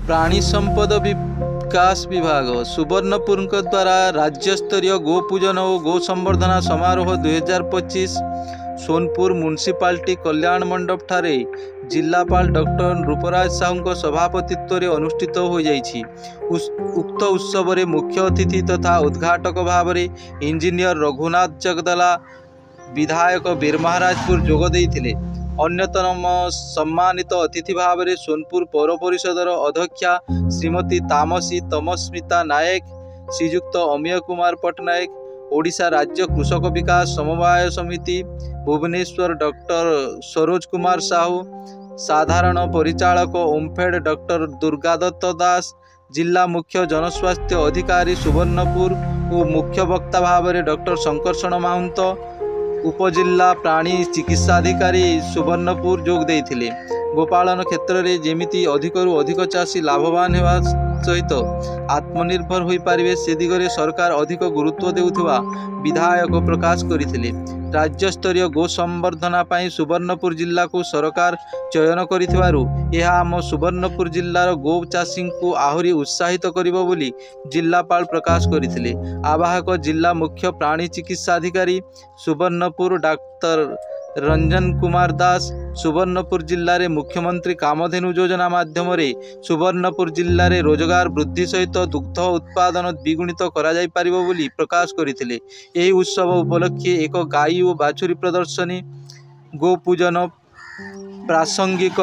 प्राणी संपद विकास विभाग सुवर्णपुर द्वारा राज्य स्तरीय गो पूजन और गो संवर्धना समारोह 2025 सोनपुर म्युनिसिपालिटी कल्याण मंडप ठारे जिलापाल डॉक्टर नृपराज साहू सभापतित्व में अनुष्ठित हो जाइछि। उक्त उत्सव में मुख्य अतिथि तथा उद्घाटक भाव में इंजीनियर रघुनाथ जगदला विधायक बीरमहाराजपुर जोग देइथिले। अन्यतम सम्मानित अतिथि भाव में सोनपुर पौर परिषदर अध्यक्षा श्रीमती तामसी तमस्मिता नायक, श्रीयुक्त अमीय कुमार पट्टनायक, ओडिशा राज्य कृषक विकास समवाय समिति भुवनेश्वर डॉक्टर सरोज कुमार साहू, साधारण परिचालक ओमफेड डॉक्टर दुर्गादत्त दास, जिला मुख्य जनस्वास्थ्य अधिकारी सुवर्णपुर और मुख्य वक्ता भाव में डॉक्टर शंकरषण माहुंत, उपजिला प्राणी चिकित्साधिकारी सुवर्णपुर जोग देइथिले। गोपालन क्षेत्र में जेमिति अधिकरू अधिक चाषी लाभवान होगा सहित आत्मनिर्भर हो पारे से दिगरे सरकार अधिक गुरुत्व देउथुवा विधायक प्रकाश करथिले। राज्य स्तरीय गो संवर्धना पाई सुवर्णपुर जिला को सरकार चयन करिथिबारु यह आम सुवर्णपुर जिलार गो चाषी को आहुरी उत्साहित करिबो बोली जिलापाल प्रकाश करथिले। आवाहक जिला मुख्य प्राणी चिकित्साधिकारी सुवर्णपुर डाक्टर रंजन कुमार दास सुवर्णपुर जिले में मुख्यमंत्री कामधेनु योजना माध्यम सुवर्णपुर जिले में रोजगार वृद्धि सहित दुग्ध उत्पादन द्विगुणित करा जाई परिबो बोली प्रकाश करथिले। एही उत्सव उपलक्षे एक गाई और बाछुरी प्रदर्शनी, गो पूजन, प्रासंगिक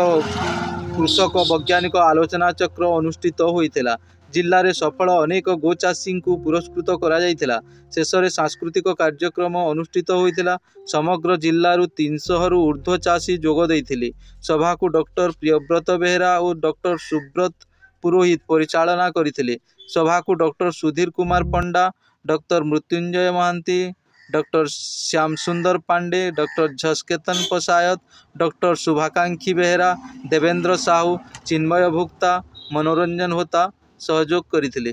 कृषक वैज्ञानिक आलोचना चक्र अनुष्ठित होइथिला। जिले में सफल अनेक गो चाषी को पुरस्कृत करा जाइथिला। शेष में सांस्कृतिक कार्यक्रम अनुष्ठित होइथिला। समग्र जिल्लारू 300 रु ऊर्ध्व चाषी जोग देइथिले। सभा को डॉक्टर प्रियव्रत बेहरा और डॉक्टर सुब्रत पुरोहित परिचालना करथिले। सभा को डॉक्टर सुधीर कुमार पंडा, डॉक्टर मृत्युंजय महांती, डॉक्टर श्याम सुंदर पांडे, डॉक्टर झसकेतन पसायत, डॉक्टर शुभाकांक्षी बेहरा, देवेंद्र साहू, चिन्मय भुक्ता, मनोरंजन होता सहयोग करथिले।